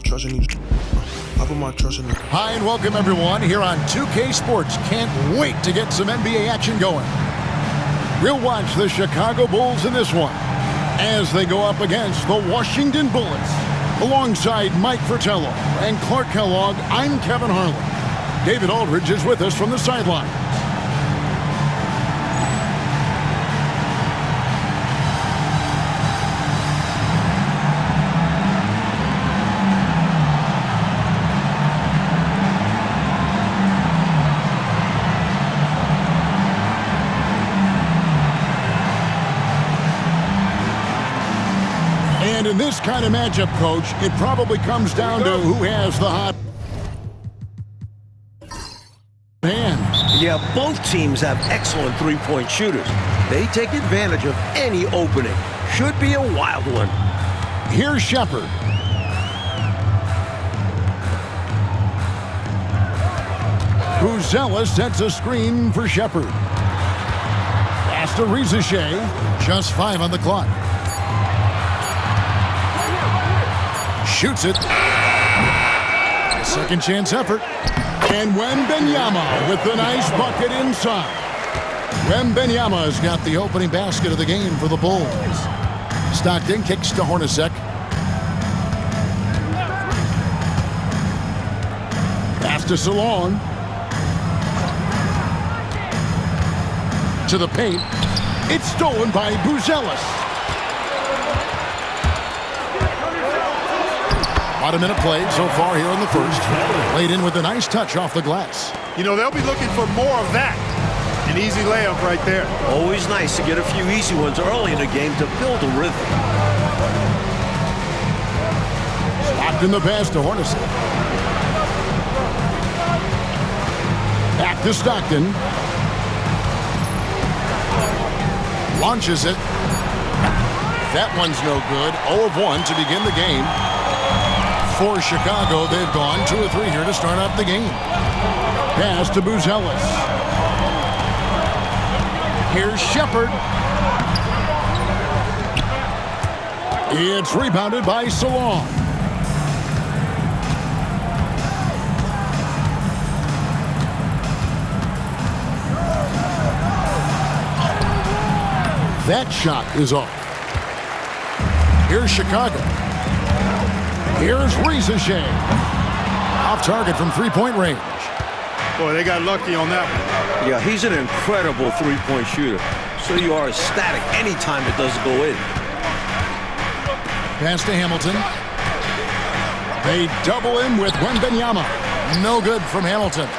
Trust in these. I put my trust in them. Hi and welcome everyone here on 2K Sports. Can't wait to get some NBA action going. We'll watch the Chicago Bulls in this one as they go up against the Washington Bullets. Alongside Mike Fratello and Clark Kellogg, I'm Kevin Harlan. David Aldridge is with us from the sideline. And in this kind of matchup, Coach, it probably comes down to who has the hot hand. Yeah, both teams have excellent three-point shooters. They take advantage of any opening. Should be a wild one. Here's Shepard. Buzella sets a screen for Shepard. Pass to Rizichet. Just 5 on the clock. Shoots it. Second chance effort. And Wembanyama with the nice bucket inside. Wembanyama's got the opening basket of the game for the Bulls. Stockton kicks to Hornacek. Pass to Salon. To the paint. It's stolen by Buzelis. About a minute played so far here in the first. Played in with a nice touch off the glass. You know, they'll be looking for more of that. An easy layup right there. Always nice to get a few easy ones early in the game to build a rhythm. Locked in the pass to Hornacek. Back to Stockton. Launches it. That one's no good. 0 of 1 to begin the game. For Chicago, they've gone 2 of 3 here to start up the game. Pass to Buzelis. Here's Shepard. It's rebounded by Salon. That shot is off. Here's Chicago. Here's Rizichet. Off target from three-point range. Boy, they got lucky on that one. Yeah, he's an incredible three-point shooter. So you are ecstatic anytime it doesn't go in. Pass to Hamilton. They double him with Wembanyama. No good from Hamilton.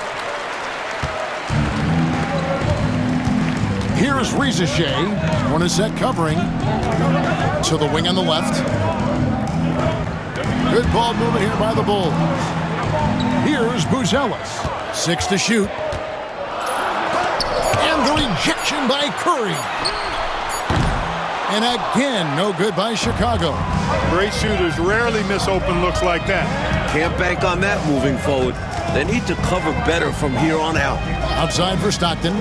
Here's Rizichet. Hornacek covering. To the wing on the left. Good ball movement here by the Bulls. Here's Buzelis. 6 to shoot. And the rejection by Curry. And again, no good by Chicago. Great shooters rarely miss open looks like that. Can't bank on that moving forward. They need to cover better from here on out. Outside for Stockton.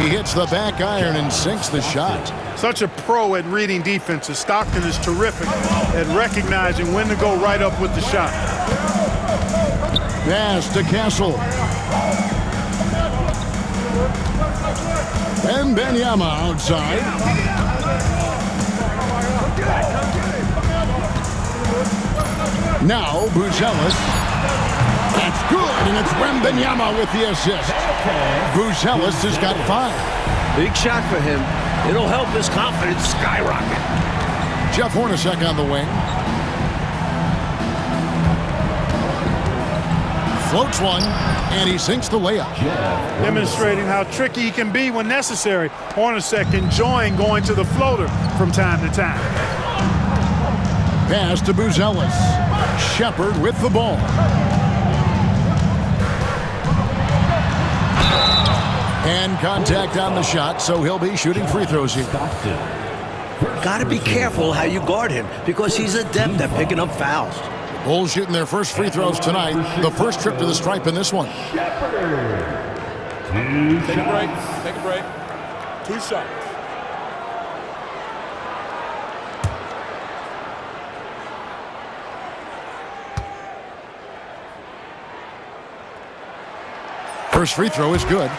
He hits the back iron and sinks the shot. Such a pro at reading defenses. Stockton is terrific at recognizing when to go right up with the shot. Pass to Castle. Wembanyama outside. Now Buzelis. That's good, and it's Wembanyama with the assist. Buzelis has got 5. Big shot for him. It'll help his confidence skyrocket. Jeff Hornacek on the wing. Floats one, and he sinks the layup. Demonstrating how tricky he can be when necessary. Hornacek enjoying going to the floater from time to time. Pass to Buzelis. Shepard with the ball. And contact on the shot, so he'll be shooting free throws here. Got to be careful how you guard him because he's adept at picking up fouls. Bulls shooting their first free throws tonight. The first trip to the stripe in this one. Take a break. Take a break. 2 shots. First free throw is good.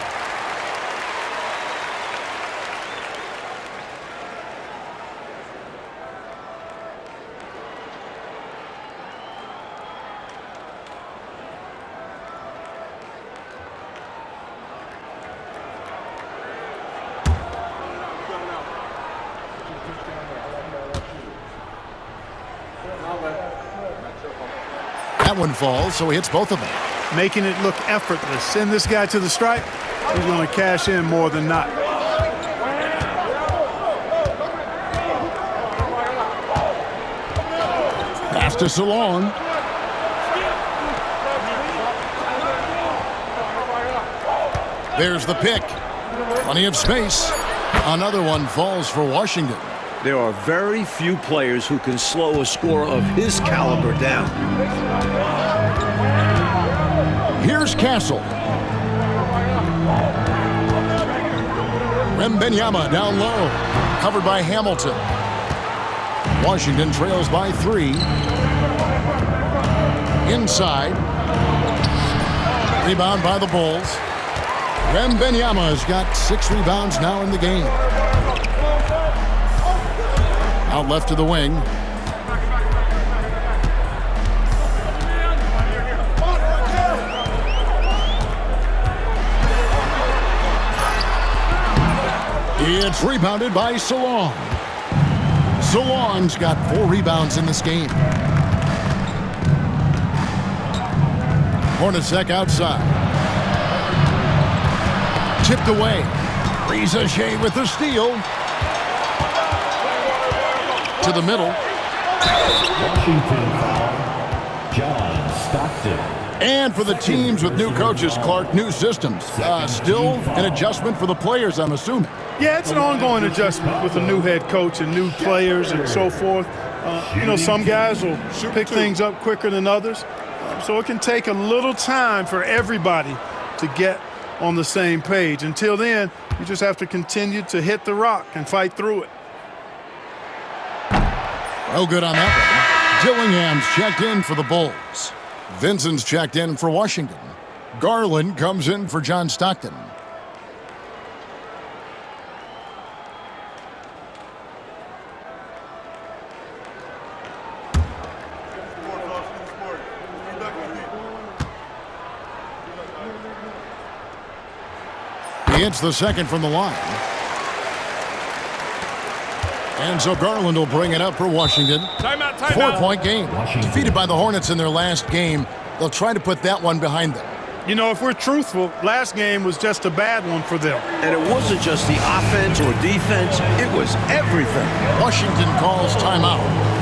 That one falls, so he hits both of them. Making it look effortless. Send this guy to the stripe. He's going to cash in more than not. Pass to Salon. There's the pick. Plenty of space. Another one falls for Washington. There are very few players who can slow a scorer of his caliber down. Here's Castle. Wembanyama down low. Covered by Hamilton. Washington trails by 3. Inside. Rebound by the Bulls. Wembanyama has got 6 rebounds now in the game. Out left to the wing. It's rebounded by Salon. Salon's got 4 rebounds in this game. Hornacek outside. Tipped away. Rizachet with the steal. To the middle. Washington foul, John Stocken. And for the teams with new coaches, Clark, new systems. Still an adjustment for the players, I'm assuming. Yeah, it's an ongoing adjustment with a new head coach and new players and so forth. Some guys will pick things up quicker than others. So it can take a little time for everybody to get on the same page. Until then, you just have to continue to hit the rock and fight through it. No good on that one. Dillingham's checked in for the Bulls. Vincent's checked in for Washington. Garland comes in for John Stockton. He hits the second from the line. And so Garland will bring it up for Washington. Timeout. 4-point game. Defeated by the Hornets in their last game. They'll try to put that one behind them. If we're truthful, last game was just a bad one for them. And it wasn't just the offense or defense, it was everything. Washington calls timeout.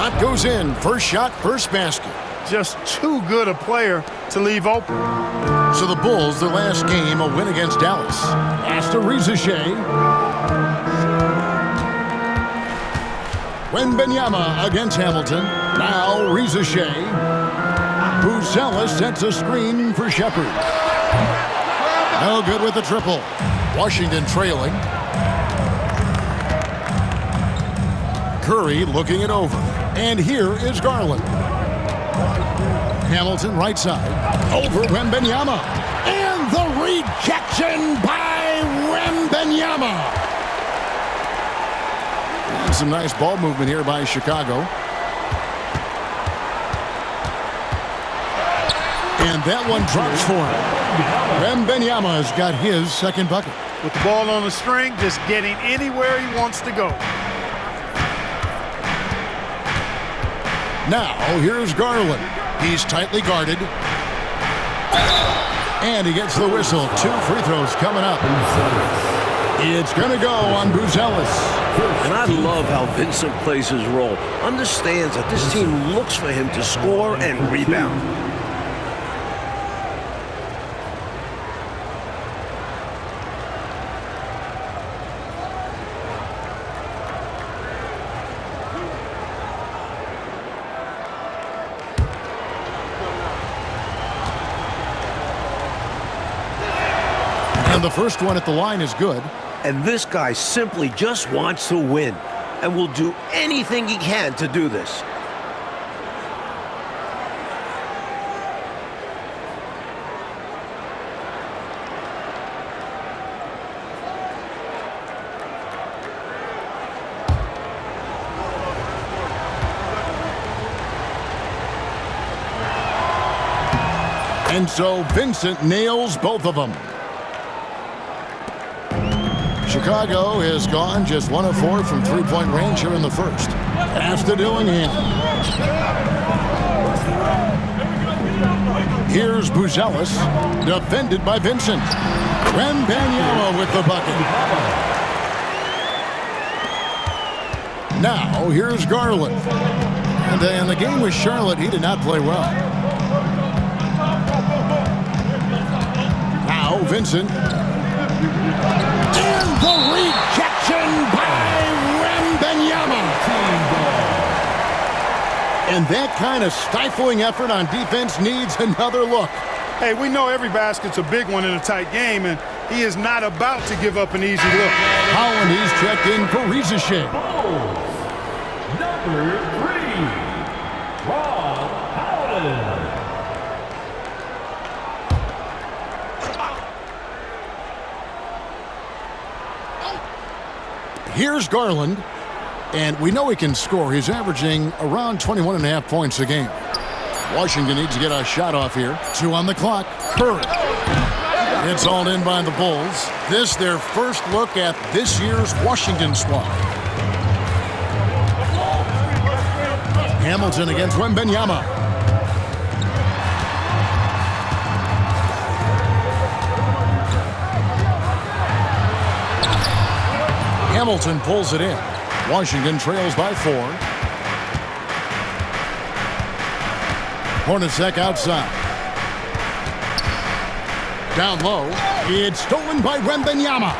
Shot goes in. First shot, first basket. Just too good a player to leave open. So the Bulls, their last game, a win against Dallas. Pass to Rizashea. Wembanyama against Hamilton. Now Rizashea. Buzelis sets a screen for Shepard. No good with the triple. Washington trailing. Curry looking it over. And here is Garland. Hamilton right side. Over Wembanyama. And the rejection by Wembanyama. And some nice ball movement here by Chicago. And that one drops for him. Wembanyama has got his second bucket. With the ball on the string, just getting anywhere he wants to go. Now, here's Garland. He's tightly guarded. And he gets the whistle. 2 free throws coming up. It's going to go on Buzelis. And I love how Vincent plays his role. Understands that this team looks for him to score and rebound. And the first one at the line is good. And this guy simply just wants to win and will do anything he can to do this. And so Vincent nails both of them. Chicago has gone just 1 of 4 from three-point range here in the first. Pass to Dillingham. Here's Buzelis, defended by Vincent. Wembanyama with the bucket. Now here's Garland. And in the game with Charlotte, he did not play well. Now Vincent. And the rejection by Wembanyama. And that kind of stifling effort on defense needs another look. Hey, we know every basket's a big one in a tight game, and he is not about to give up an easy look. Holland, he's checked in for Rizashea. Number 3, Rob Holland. Here's Garland, and we know he can score. He's averaging around 21.5 points a game. Washington needs to get a shot off here. 2 on the clock. Curry. It's all in by the Bulls. This their first look at this year's Washington squad. Hamilton against Wembanyama. Hamilton pulls it in. Washington trails by 4. Hornacek outside. Down low. It's stolen by Wembanyama.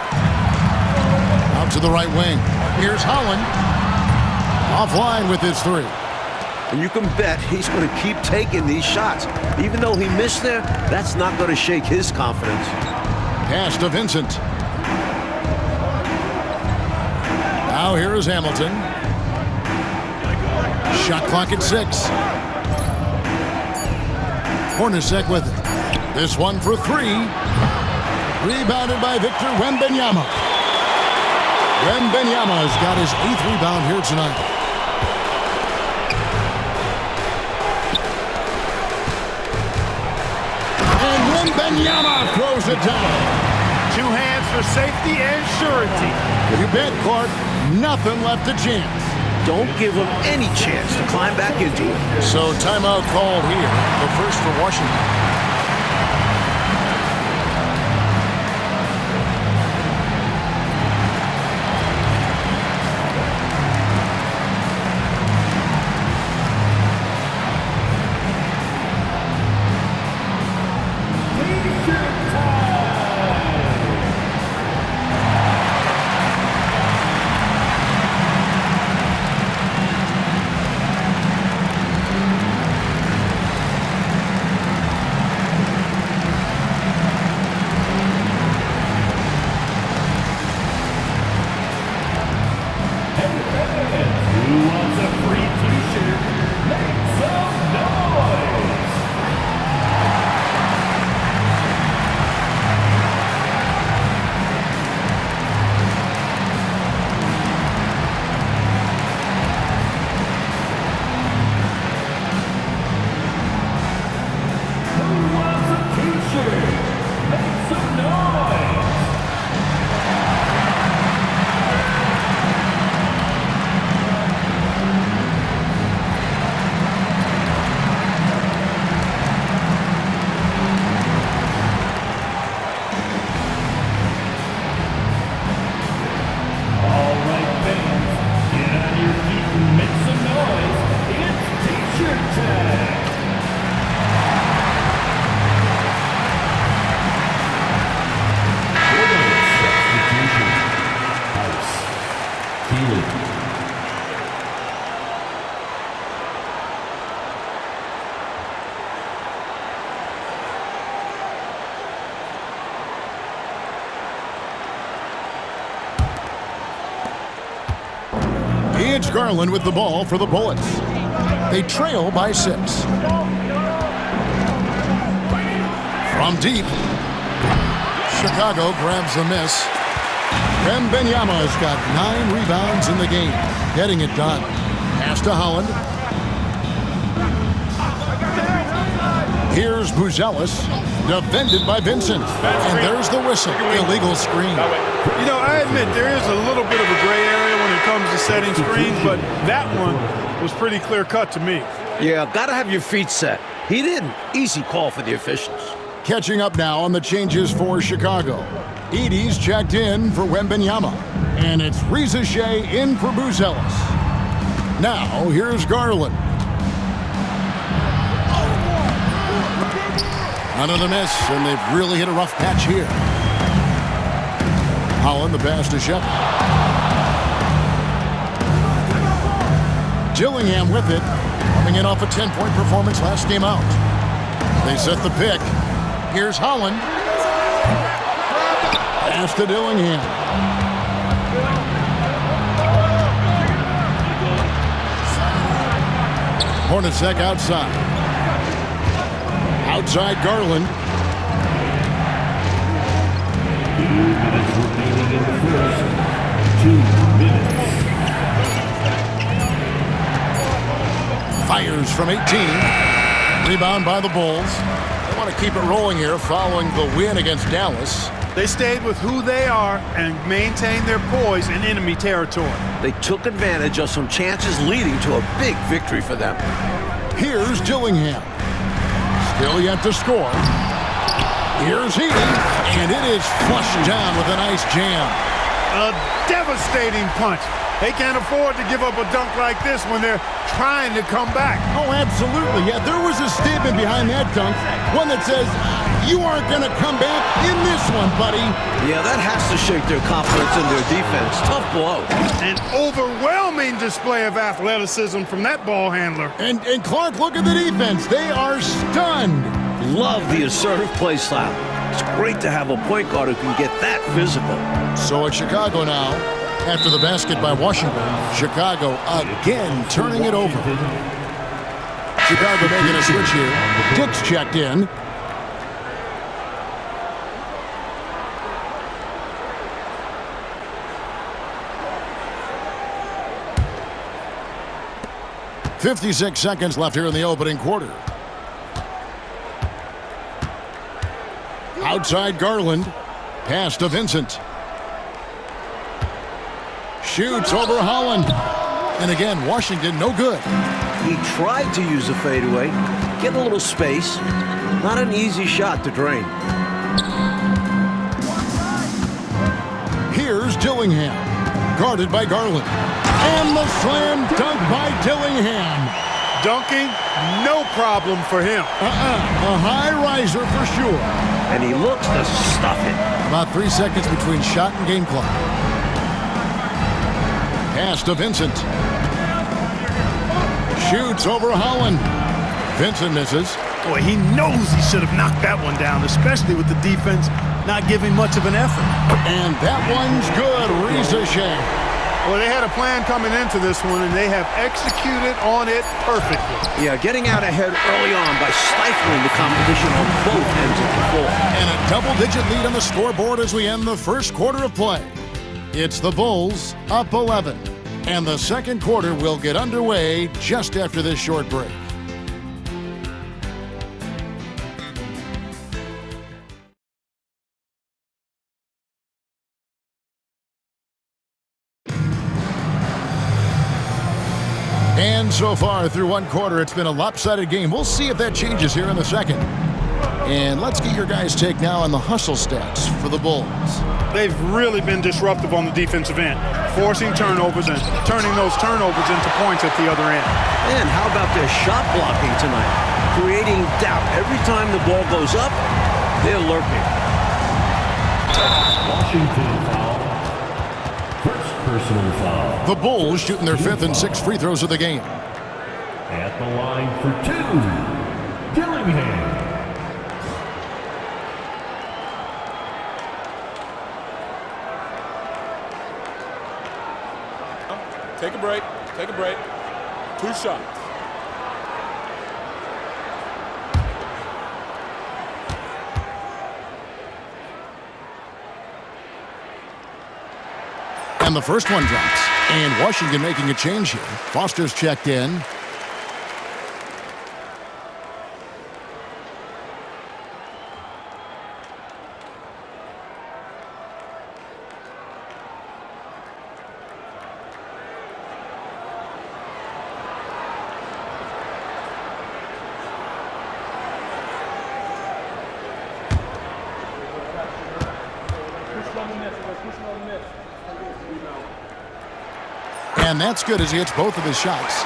Out to the right wing. Here's Holland. Offline with his 3. And you can bet he's going to keep taking these shots. Even though he missed there, that's not going to shake his confidence. Pass to Vincent. Now here is Hamilton. Shot clock at 6. Hornacek with it. This one for 3. Rebounded by Victor Wembanyama. Wembanyama has got his 8th rebound here tonight. And Wembanyama throws it down. 2 hands for safety and surety. You bet, Clark. Nothing left to chance. Don't give him any chance to climb back into it. So timeout called here. The first for Washington. It's Garland with the ball for the Bullets. They trail by 6. From deep, Chicago grabs the miss. Wembanyama's got 9 rebounds in the game, getting it done. Pass to Holland. Here's Buzelis, defended by Vincent. And there's the whistle, illegal screen. You know, I admit there is a little bit of a gray area when it comes to setting screens, but that one was pretty clear-cut to me. Yeah, gotta have your feet set. He didn't. Easy call for the officials. Catching up now on the changes for Chicago. Edey's checked in for Wembanyama. And it's Rizachet in for Buzelis. Now, here's Garland. Another miss, and they've really hit a rough patch here. Holland, the pass to Shepard. Dillingham with it, coming in off a 10-point performance last game out. They set the pick. Here's Holland. Pass to Dillingham. Hornacek outside. Outside Garland. 2 minutes remaining in the first. 2 minutes. Fires from 18. Rebound by the Bulls. They want to keep it rolling here following the win against Dallas. They stayed with who they are and maintained their poise in enemy territory. They took advantage of some chances leading to a big victory for them. Here's Dillingham. Still yet to score. Here's Edey, and it is flushed down with a nice jam. A devastating punch. They can't afford to give up a dunk like this when they're trying to come back. Oh, absolutely. Yeah, there was a statement behind that dunk, one that says, you aren't going to come back in this one, buddy. Yeah, that has to shake their confidence in their defense. Tough blow. An overwhelming display of athleticism from that ball handler. And Clark, look at the defense. They are stunned. Love the assertive play style. It's great to have a point guard who can get that physical. So it's Chicago now. After the basket by Washington, Chicago again turning it over. Chicago making a switch here. Dick's checked in. .56 seconds left here in the opening quarter. Outside Garland. Pass to Vincent. Shoots over Holland. And again, Washington no good. He tried to use a fadeaway. Get a little space. Not an easy shot to drain. Here's Dillingham. Guarded by Garland. And the slam dunk by Dillingham. Dunking, no problem for him. A high riser for sure. And he looks to stuff it. About 3 seconds between shot and game clock. Pass to Vincent. Shoots over Holland. Vincent misses. Boy, he knows he should have knocked that one down, especially with the defense not giving much of an effort. And that one's good. Rizachet. Well, they had a plan coming into this one, and they have executed on it perfectly. Yeah, getting out ahead early on by stifling the competition on both ends of the floor. And a double-digit lead on the scoreboard as we end the first quarter of play. It's the Bulls up 11. And the second quarter will get underway just after this short break. And so far through one quarter, it's been a lopsided game. We'll see if that changes here in the second. And let's get your guys' take now on the hustle stats for the Bulls. They've really been disruptive on the defensive end, forcing turnovers and turning those turnovers into points at the other end. And how about their shot blocking tonight? Creating doubt. Every time the ball goes up, they're lurking. Washington foul. First personal foul. The Bulls shooting their 5th and 6th free throws of the game. At the line for 2, Dillingham. Take a break. Take a break. 2 shots. And the first one drops. And Washington making a change here. Foster's checked in. And that's good as he hits both of his shots.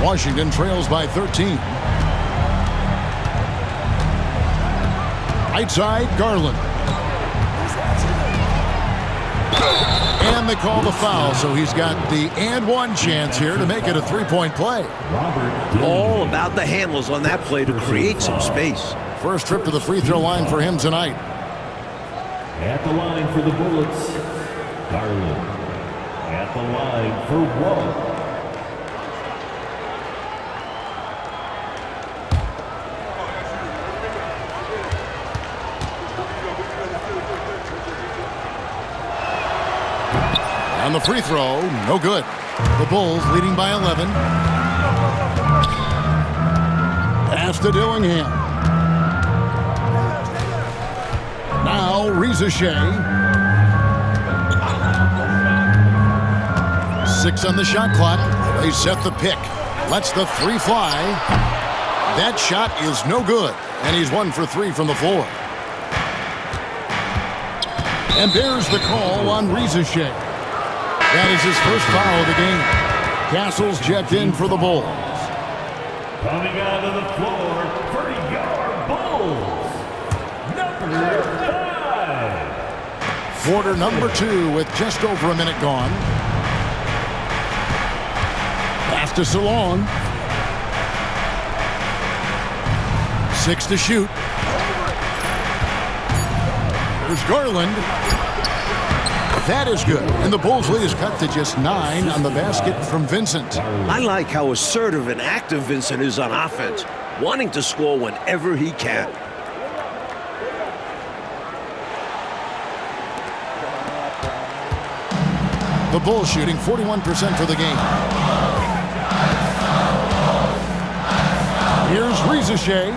Washington trails by 13. Right side, Garland. And they call the foul, so he's got the and one chance here to make it a three-point play. All about the handles on that play to create some space. First trip to the free throw line for him tonight. At the line for the Bullets, Garland. At the line for one. And the free throw, no good. The Bulls leading by 11. Pass to Dillingham. Now Reza Shea. 6 on the shot clock. They set the pick. Lets the three fly. That shot is no good. And he's 1 for 3 from the floor. And there's the call on Reza Shea. That is his first foul of the game. Castle's checked in for the Bulls. Coming out of the floor for your Bulls, number 5. Quarter number 2 with just over a minute gone. Pass to Salon. 6 to shoot. There's Garland. That is good. And the Bulls lead is cut to just 9 on the basket from Vincent. I like how assertive and active Vincent is on offense, wanting to score whenever he can. The Bulls shooting 41% for the game. Here's Reza Shea.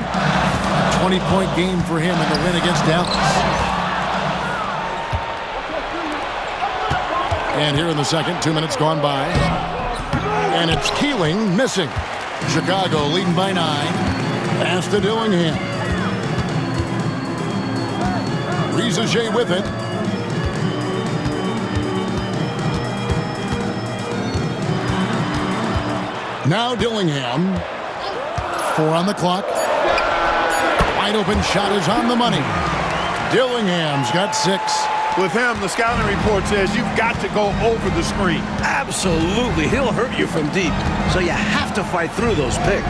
20-point game for him in the win against Dallas. And here in the second, 2 minutes gone by. And it's Keeling missing. Chicago leading by 9. Pass to Dillingham. Reza Shea with it. Now Dillingham. 4 on the clock. Wide open shot is on the money. Dillingham's got 6. With him, the scouting report says you've got to go over the screen. Absolutely. He'll hurt you from deep, so you have to fight through those picks.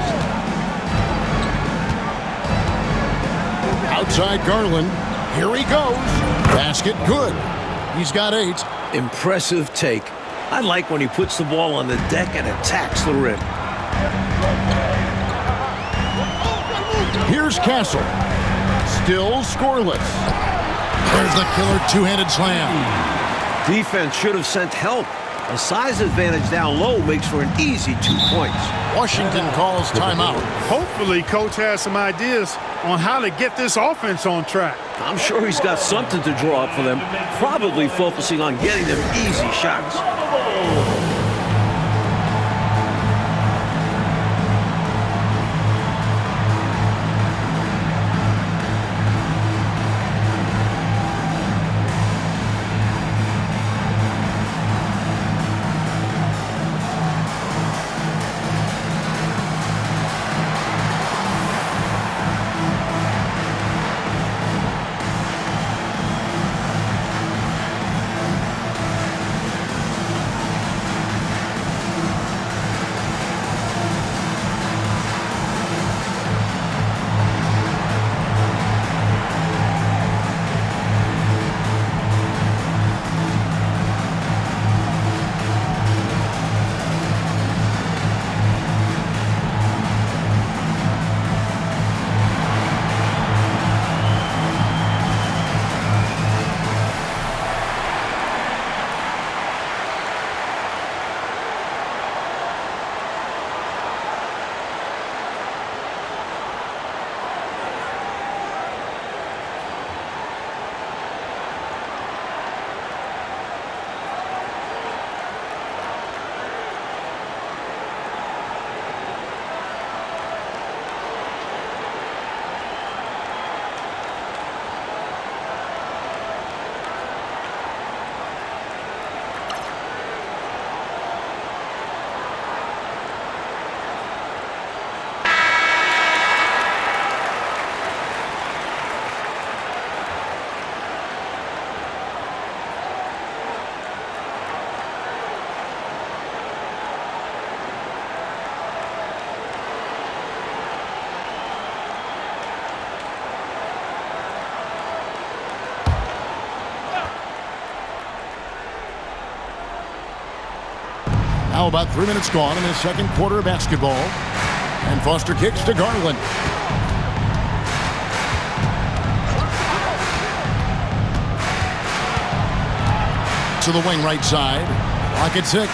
Outside Garland. Here he goes. Basket good. He's got 8. Impressive take. I like when he puts the ball on the deck and attacks the rim. Here's Castle. Still scoreless. There's the killer two-handed slam. Defense should have sent help. A size advantage down low makes for an easy 2 points. Washington calls timeout. Hopefully, Coach has some ideas on how to get this offense on track. I'm sure he's got something to draw up for them, probably focusing on getting them easy shots. Now about 3 minutes gone in the second quarter of basketball. And Foster kicks to Garland. To the wing right side. Clock at 6.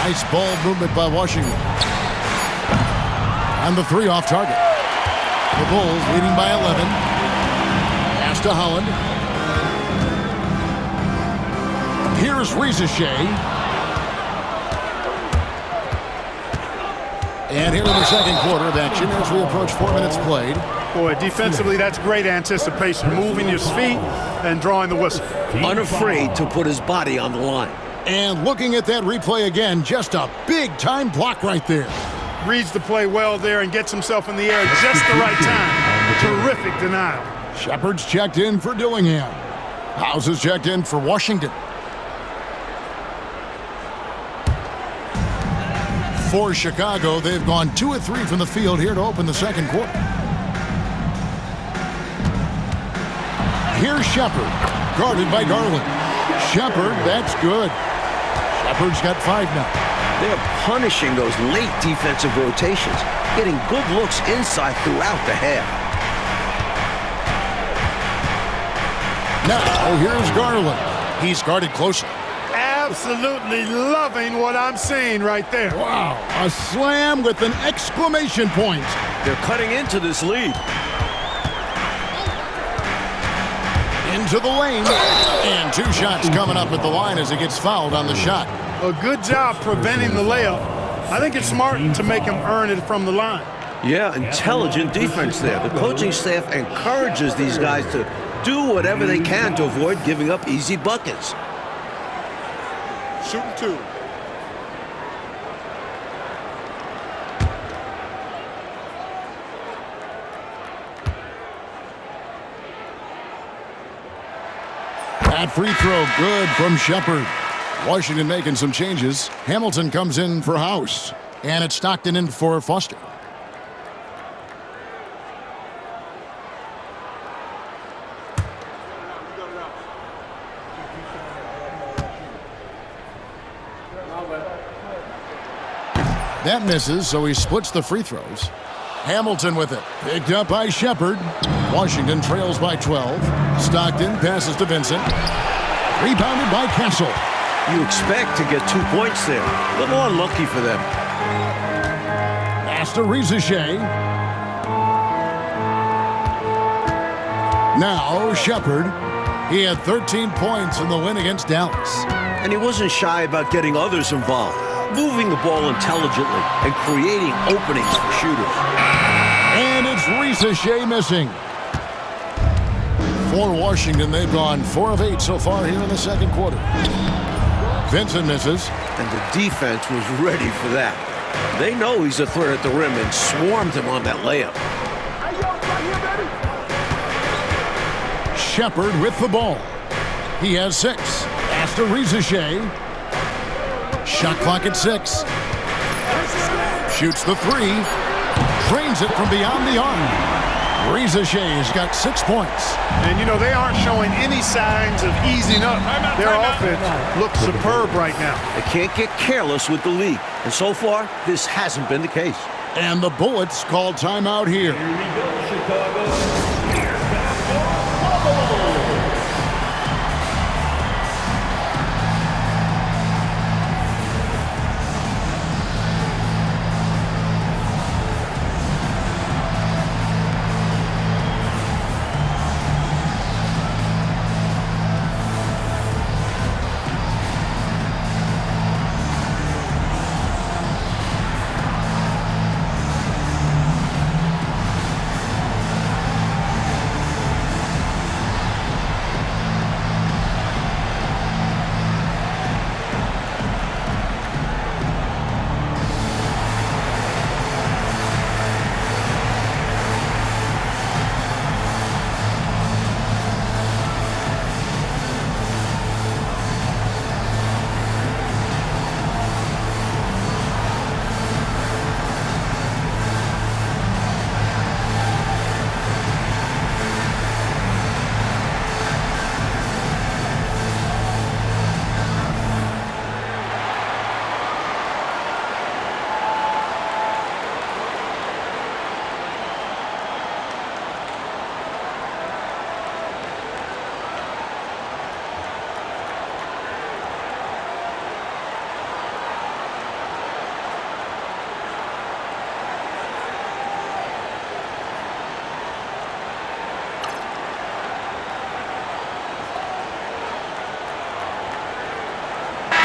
Nice ball movement by Washington. And the 3 off target. The Bulls leading by 11. Pass to Holland. Here's Rizachet. And here in the second quarter of action as we approach 4 minutes played. Boy, defensively, that's great anticipation. Moving his feet and drawing the whistle. Unafraid to put his body on the line. And looking at that replay again, just a big-time block right there. Reads the play well there and gets himself in the air just the right time. Terrific denial. Shepard's checked in for Dillingham. House is checked in for Washington. For Chicago, they've gone 2 of 3 from the field here to open the second quarter. Here's Shepard, guarded by Garland. Shepard, that's good. Shepard's got 5 now. They're punishing those late defensive rotations, getting good looks inside throughout the half. Now, here's Garland. He's guarded closely. Absolutely loving what I'm seeing right there. Wow, a slam with an exclamation point. They're cutting into this lead. Into the lane. And 2 shots coming up at the line as he gets fouled on the shot. A good job preventing the layup. I think it's smart to make him earn it from the line. Yeah, intelligent defense there. The coaching staff encourages these guys to do whatever they can to avoid giving up easy buckets. Shooting 2. That free throw good from Shepard. Washington making some changes. Hamilton comes in for House. And it's Stockton in for Foster. That misses, so he splits the free throws. Hamilton with it. Picked up by Shepard. Washington trails by 12. Stockton passes to Vincent. Rebounded by Castle. You expect to get 2 points there. A little unlucky for them. Pass to Rizachet. Now Shepard. He had 13 points in the win against Dallas. And he wasn't shy about getting others involved, moving the ball intelligently and creating openings for shooters. And it's Rizachet missing. For Washington, they've gone 4 of 8 so far here in the second quarter. Vincent misses. And the defense was ready for that. They know he's a threat at the rim and swarmed him on that layup. Shepard with the ball. He has 6. Pass to Rizachet. Shot clock at 6. Shoots the 3. Drains it from beyond the arc. Rizachet's got 6 points. And, you know, they aren't showing any signs of easing up. Their offense looks superb right now. They can't get careless with the lead. And so far, this hasn't been the case. And the Bullets called timeout here. Here we go, Chicago. Here's basketball.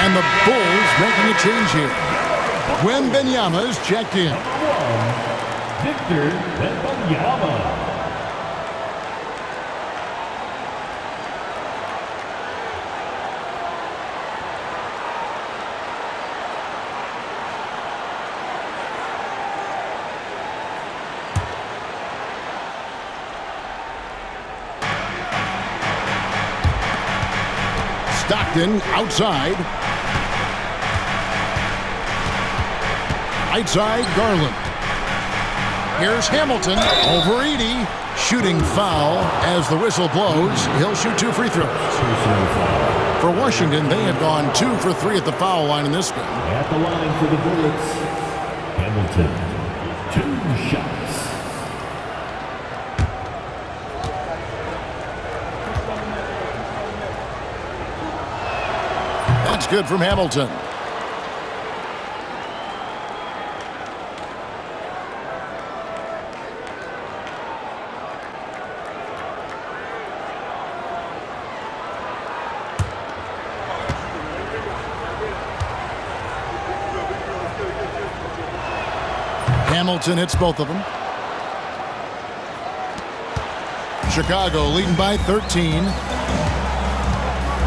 And the Bulls making a change here. Wembanyama's checked in. Victor Wembanyama. Stockton outside. Right side, Garland. Here's Hamilton over Edey. Shooting foul as the whistle blows. He'll shoot 2 free throws. For Washington, they have gone 2 for 3 at the foul line in this game. At the line for the Bullets, Hamilton, 2 shots. That's good from Hamilton. Hamilton hits both of them. Chicago leading by 13.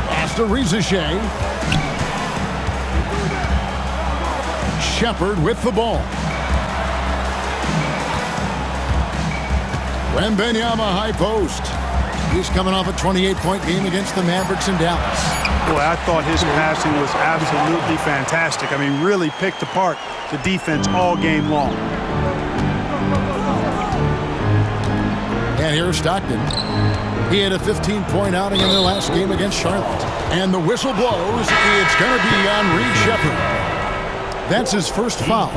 Pass to Rizashea. Shepard with the ball. Wembanyama high post. He's coming off a 28-point game against the Mavericks in Dallas. Boy, I thought his passing was absolutely fantastic. I mean, really picked apart the defense all game long. And here's Stockton. He had a 15-point outing in their last game against Charlotte. And the whistle blows. It's going to be on Reed Shepard. That's his first foul.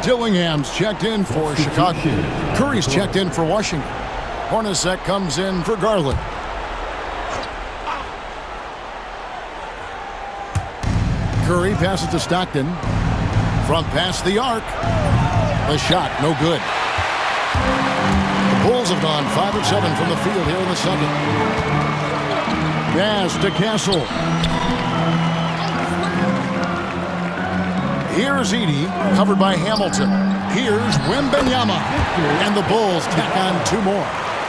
Dillingham's checked in for Chicago. Curry's checked in for Washington. Hornacek comes in for Garland. Curry passes to Stockton. Front pass the arc. The shot, no good. The Bulls have gone 5 of 7 from the field here in the second. Pass to Castle. Here's Edey, covered by Hamilton. Here's Wembanyama. And the Bulls tack on 2 more.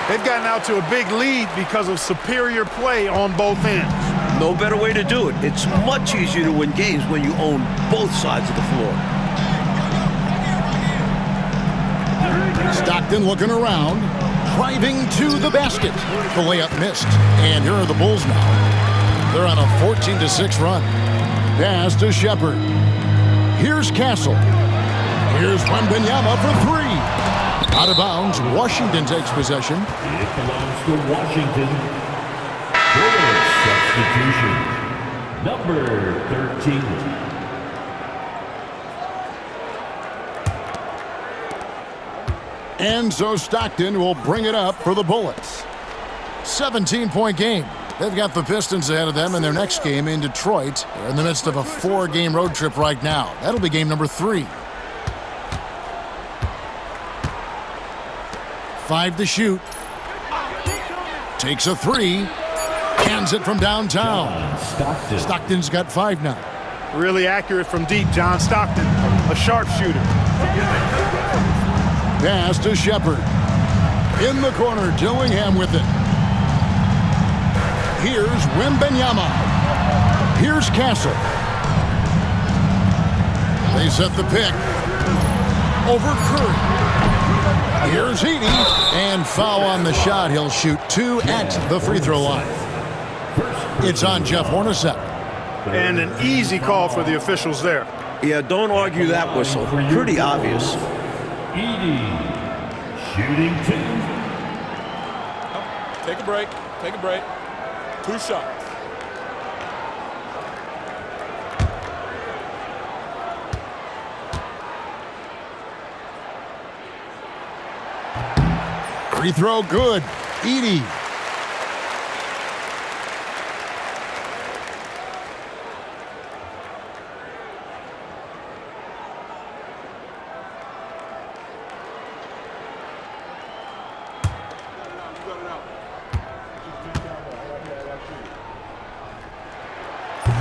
They've gotten out to a big lead because of superior play on both ends. No better way to do it. It's much easier to win games when you own both sides of the floor. Stockton looking around, driving to the basket. The layup missed. And here are the Bulls now. They're on a 14-6 run. Pass to Shepard. Here's Castle. Here's Wembanyama for 3. Out of bounds, Washington takes possession. It belongs to Washington. Bullet substitution. Number 13. And so Stockton will bring it up for the Bullets. 17-point game. They've got the Pistons ahead of them in their next game in Detroit. They're in the midst of a 4-game road trip right now. That'll be game number 3. 5 to shoot. Takes a 3. Hands it from downtown. Stockton's got 5 now. Really accurate from deep, John Stockton, a sharpshooter. Pass to Shepard. In the corner, Dillingham with it. Here's Wembanyama. Here's Castle. They set the pick. Over Curry. Here's Edey. And foul on the shot. He'll shoot 2 at the free throw line. It's on Jeff Hornacek. And an easy call for the officials there. Yeah, don't argue that whistle. Pretty obvious. Edey, shooting 2. Take a break. Take a break. 2 shots. Free throw good. Edey.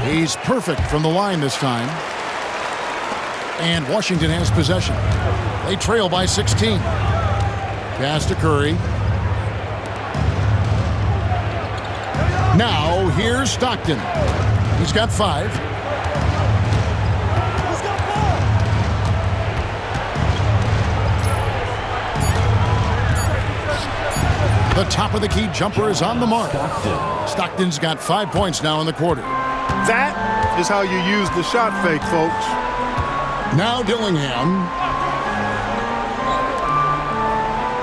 He's perfect from the line this time. And Washington has possession. They trail by 16. Pass to Curry. Now here's Stockton. He's got 5. The top of the key jumper is on the mark. Stockton's got 5 points now in the quarter. That is how you use the shot fake, folks. Now Dillingham.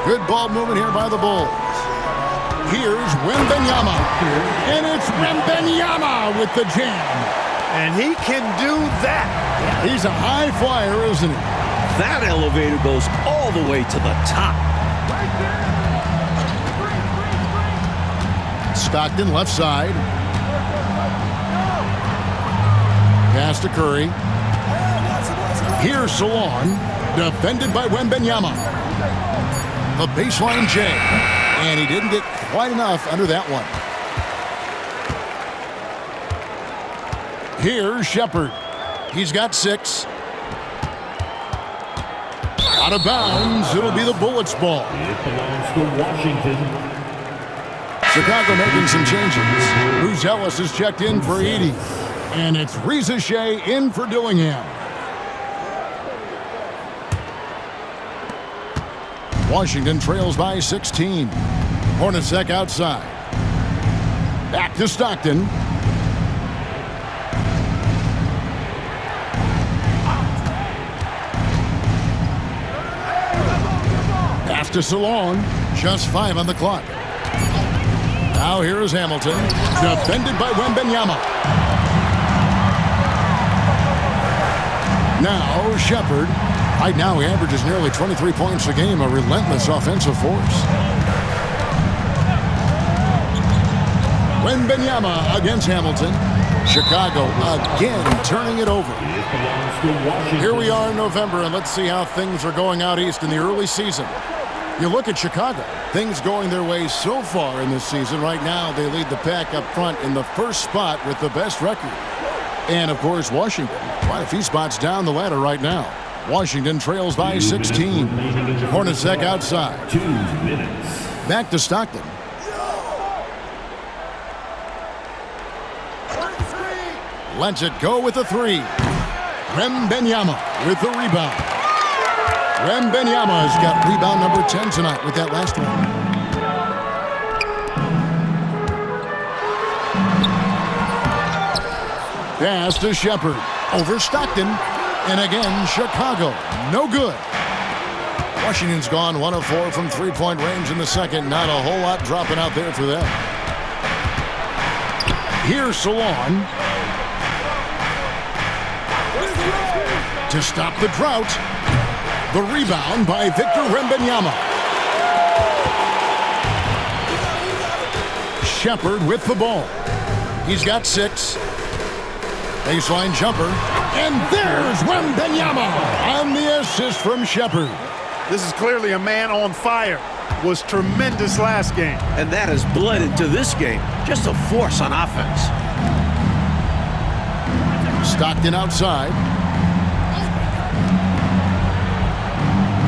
Good ball movement here by the Bulls. Here's Wembanyama. And it's Wembanyama with the jam. And he can do that. He's a high flyer, isn't he? That elevator goes all the way to the top. Stockton left side. Pass to Curry. Here's Salon. Defended by Wembanyama. The baseline J. And he didn't get quite enough under that one. Here's Shepard. He's got 6. Out of bounds. It'll be the Bullets' ball. It belongs to Washington. Chicago making some changes. Bruce Ellis is checked in for Edey. And it's Reza Shea in for Dillingham. Washington trails by 16. Hornacek outside. Back to Stockton. Pass to Salon. Just 5 on the clock. Now here is Hamilton. Defended by Wembanyama. Now Shepard. Right now he averages nearly 23 points a game, a relentless offensive force. Wembanyama against Hamilton. Chicago again turning it over. Here we are in November, and let's see how things are going out east in the early season. You look at Chicago, things going their way so far in this season. Right now, they lead the pack up front in the first spot with the best record. And, of course, Washington, quite a few spots down the ladder right now. Washington trails by 16. Hornacek outside. 2 minutes. Back to Stockton. Lets it go with a 3. Wembanyama with the rebound. Wembanyama has got rebound number 10 tonight with that last one. Pass to Shepard. Over Stockton. And again, Chicago. No good. Washington's gone 1 of 4 from three-point range in the second. Not a whole lot dropping out there for them. Here's Salon. To stop the drought. The rebound by Victor Wembanyama. Shepard with the ball. He's got 6. Baseline jumper. And there's Wembanyama on the assist from Shepard. This is clearly a man on fire. Was tremendous last game. And that has bled into this game. Just a force on offense. Stockton outside.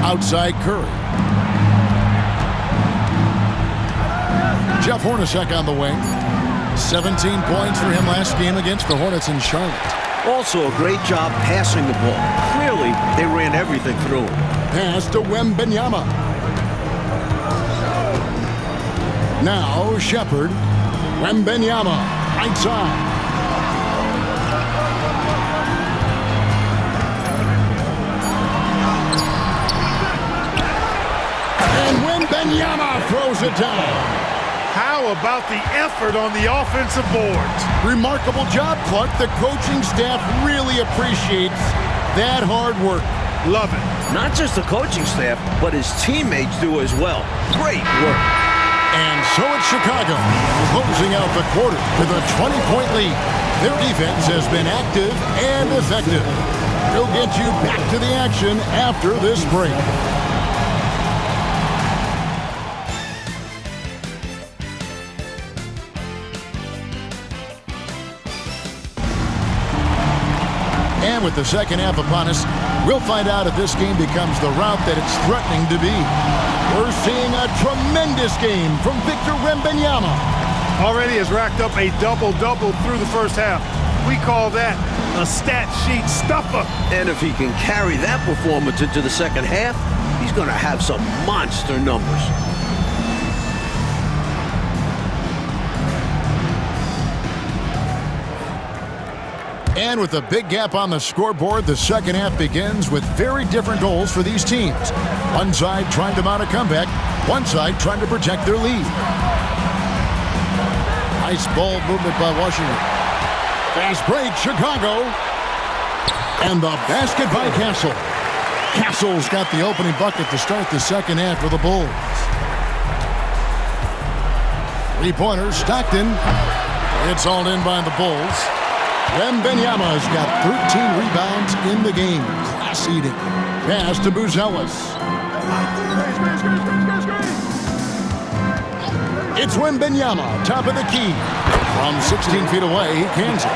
Outside Curry. Jeff Hornacek on the wing. 17 points for him last game against the Hornets in Charlotte. Also a great job passing the ball. Clearly, they ran everything through him. Pass to Wembanyama. Now Shepard. Wembanyama. Right side. And Wembanyama throws it down. How about the effort on the offensive boards? Remarkable job, Clark. The coaching staff really appreciates that hard work. Love it. Not just the coaching staff, but his teammates do as well. Great work. And so it's Chicago, closing out the quarter with a 20-point lead. Their defense has been active and effective. We'll get you back to the action after this break. And with the second half upon us, we'll find out if this game becomes the route that it's threatening to be. We're seeing a tremendous game from Victor Wembanyama. Already has racked up a double-double through the first half. We call that a stat sheet stuffer. And if he can carry that performance into the second half, he's going to have some monster numbers. And with a big gap on the scoreboard, the second half begins with very different goals for these teams. One side trying to mount a comeback, one side trying to protect their lead. Nice ball movement by Washington. Fast break, Chicago. And the basket by Castle. Castle's got the opening bucket to start the second half for the Bulls. Three-pointer, Stockton. It's all in by the Bulls. Wembanyama's got 13 rebounds in the game. Class eating. Pass to Buzelis. It's Wembanyama, top of the key. From 16 feet away, he cans it.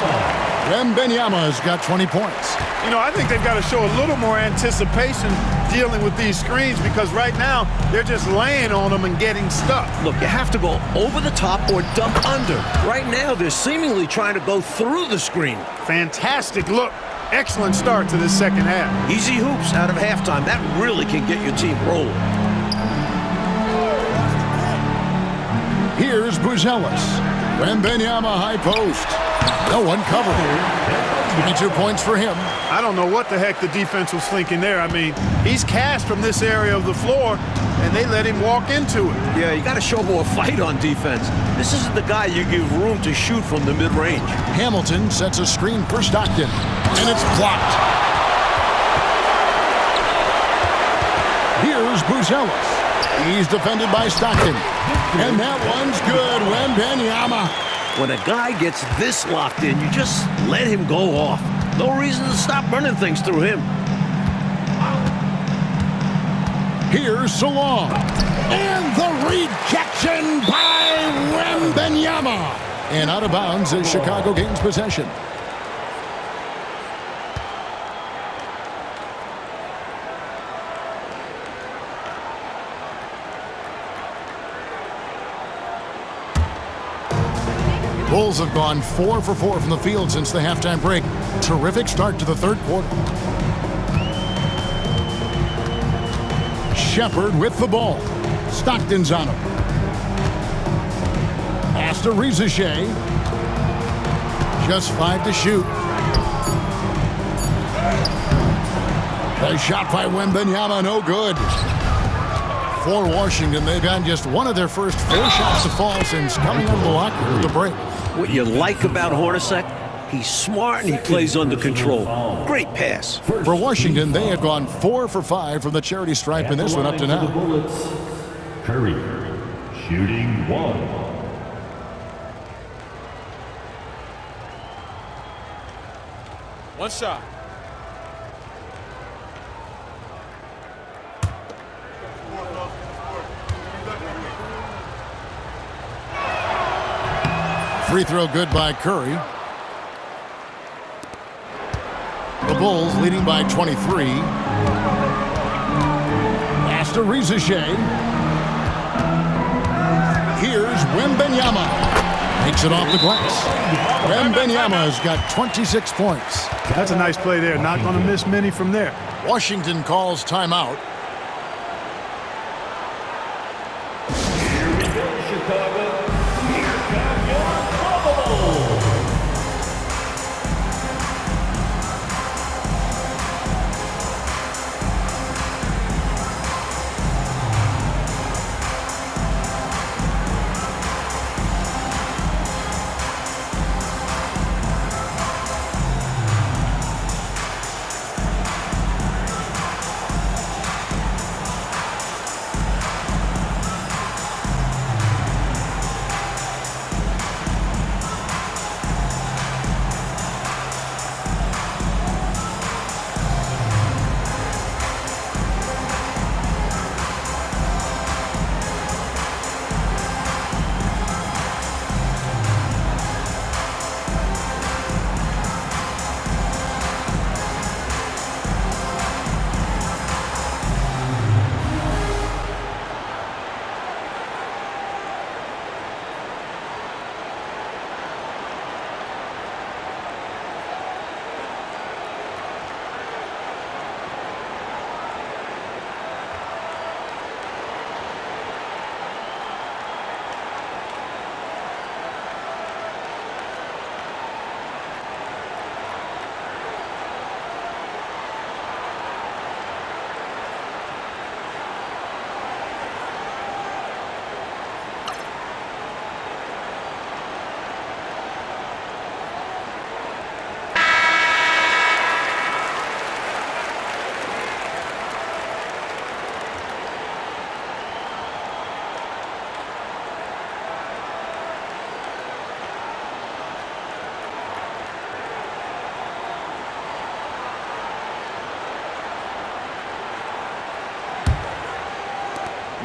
Wembanyama's got 20 points. You know, I think they've got to show a little more anticipation dealing with these screens because right now they're just laying on them and getting stuck. Look, you have to go over the top or dump under. Right now, they're seemingly trying to go through the screen. Fantastic look. Excellent start to this second half. Easy hoops out of halftime. That really can get your team rolling. Here's Buzelis. Wembanyama high post. No one covered. 22 points for him. I don't know what the heck the defense was thinking there. I mean, he's cast from this area of the floor, and they let him walk into it. Yeah, you got to show more fight on defense. This isn't the guy you give room to shoot from the mid-range. Hamilton sets a screen for Stockton, and it's blocked. Here's Buzelis. He's defended by Stockton. And that one's good. Wembanyama. When a guy gets this locked in, you just let him go off. No reason to stop running things through him. Here's Salon. And the rejection by Wembanyama. And out of bounds as Chicago gains possession. Bulls have gone 4 for 4 from the field since the halftime break. Terrific start to the third quarter. Shepard with the ball. Stockton's on him. Pass to Rizachet. Just 5 to shoot. A shot by Wembanyama, no good. For Washington, they've had just one of their first 4 shots to fall since coming out of the locker room at the break. What you like about Hornacek, he's smart and he plays under control. Great pass. For Washington, they have gone 4 for 5 from the charity stripe in this one up to now. Curry, shooting 1. One shot. Free throw good by Curry. The Bulls leading by 23. Pass to Rizachet. Here's Wembanyama. Takes it off the glass. Wembanyama's got 26 points. That's a nice play there. Not going to miss many from there. Washington calls timeout. Here we go, Chicago. Here come your Bubbles.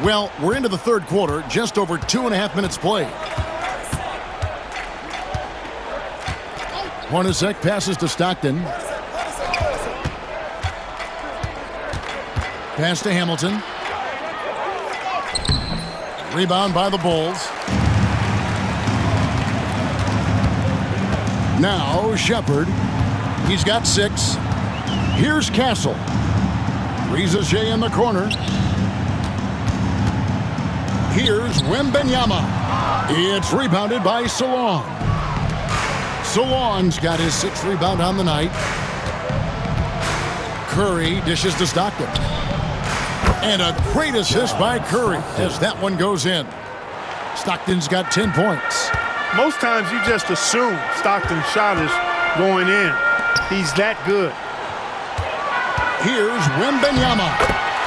Well, we're into the third quarter, just over 2.5 minutes played. Hornacek passes to Stockton. Pass to Hamilton. Rebound by the Bulls. Now Shepard. He's got 6. Here's Castle. Riza in the corner. Here's Wembenyama. It's rebounded by Salon. Salon's got his 6th rebound on the night. Curry dishes to Stockton. And a great assist by Curry as that one goes in. Stockton's got 10 points. Most times you just assume Stockton's shot is going in. He's that good. Here's Wembenyama.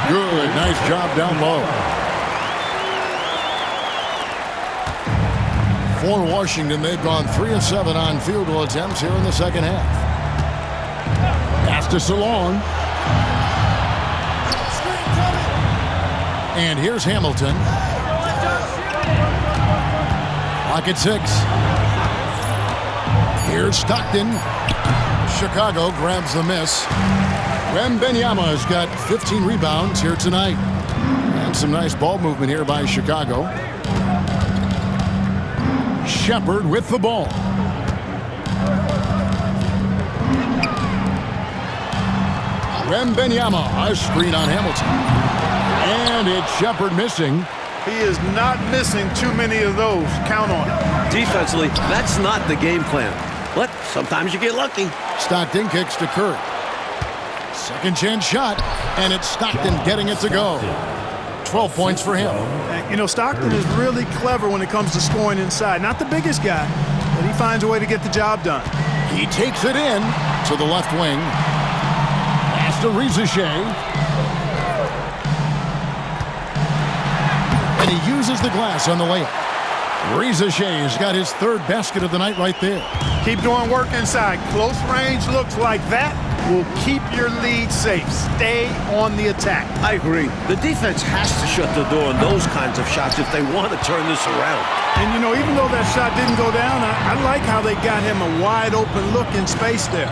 Good, nice job down low. For Washington, they've gone 3 of 7 on field goal attempts here in the second half. Pass to Salon. And here's Hamilton. Clock at 6. Here's Stockton. Chicago grabs the miss. Wembenyama has got 15 rebounds here tonight. And some nice ball movement here by Chicago. Shepard with the ball. Wembenyama, a screen on Hamilton. And it's Shepard missing. He is not missing too many of those. Count on it. Defensively, that's not the game plan. But sometimes you get lucky. Stockton kicks to Curry. Second chance shot, and it's Stockton getting it to go. 12 points for him. And, you know, Stockton is really clever when it comes to scoring inside. Not the biggest guy, but he finds a way to get the job done. He takes it in to the left wing. Pass to Riza. And he uses the glass on the layup. Riza-Shay's got his 3rd basket of the night right there. Keep doing work inside. Close range looks like that will keep your lead safe. Stay on the attack. I agree. The defense has to shut the door on those kinds of shots if they want to turn this around. And, you know, even though that shot didn't go down, I like how they got him a wide open look in space there.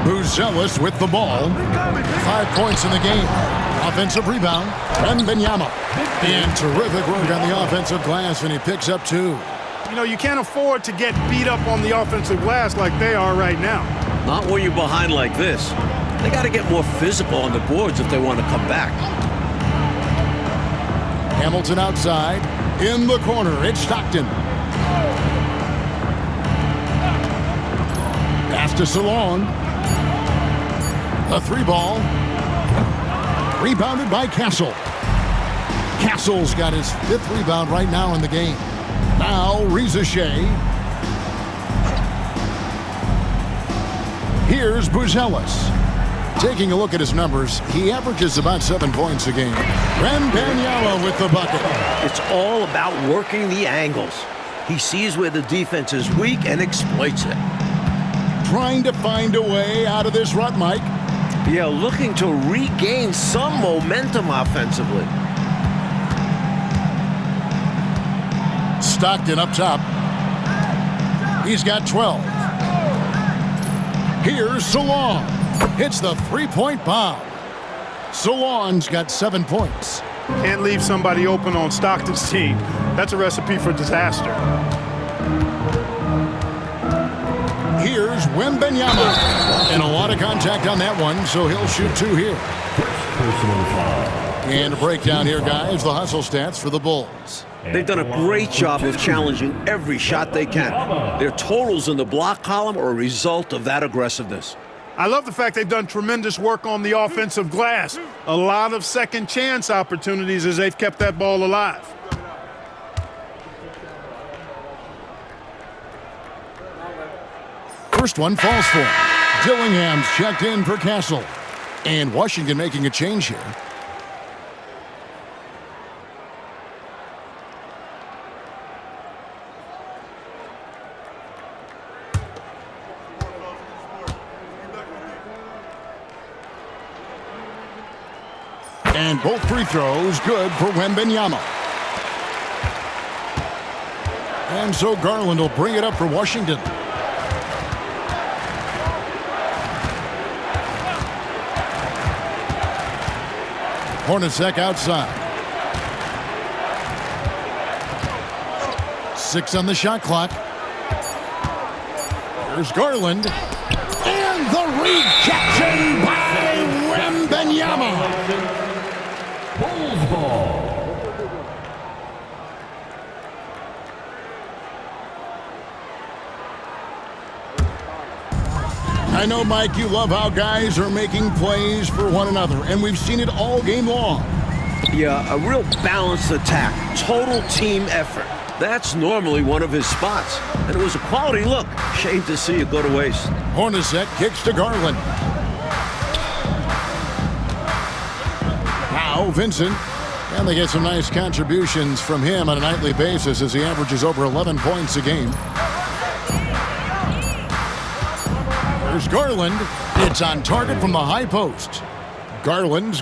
Buzelis with the ball. 5 points in the game. Offensive rebound. Wembenyama. And terrific work on the offensive glass, and he picks up 2. You know, you can't afford to get beat up on the offensive glass like they are right now. Not when you're behind like this. They got to get more physical on the boards if they want to come back. Hamilton outside. In the corner, it's Stockton. Pass to Salon. A 3-ball. Rebounded by Castle. Castle's got his 5th rebound right now in the game. Now Riza. Here's Buzelis. Taking a look at his numbers, he averages about 7 points a game. Wembenyama with the bucket. It's all about working the angles. He sees where the defense is weak and exploits it. Trying to find a way out of this rut, Mike. Yeah, looking to regain some momentum offensively. Stockton up top. He's got 12. Here's Salon. Hits the 3-point bomb. Salon's got 7 points. Can't leave somebody open on Stockton's team. That's a recipe for disaster. Here's Wembenyama. And a lot of contact on that one, so he'll shoot 2 here. Personal foul. And a breakdown here, guys. The hustle stats for the Bulls. They've done a great job of challenging every shot they can. Their totals in the block column are a result of that aggressiveness. I love the fact they've done tremendous work on the offensive glass. A lot of second chance opportunities as they've kept that ball alive. First one falls for him. Dillingham's checked in for Castle. And Washington making a change here. And both free throws good for Wembanyama. And so Garland will bring it up for Washington. Hornacek outside. 6 on the shot clock. Here's Garland. And the rejection by Wembanyama. Bulls ball. I know, Mike, you love how guys are making plays for one another, and we've seen it all game long. Yeah, a real balanced attack. Total team effort. That's normally one of his spots. And it was a quality look. Shame to see it go to waste. Hornacek kicks to Garland. Now Vincent. And they get some nice contributions from him on a nightly basis as he averages over 11 points a game. There's Garland. It's on target from the high post. Garland's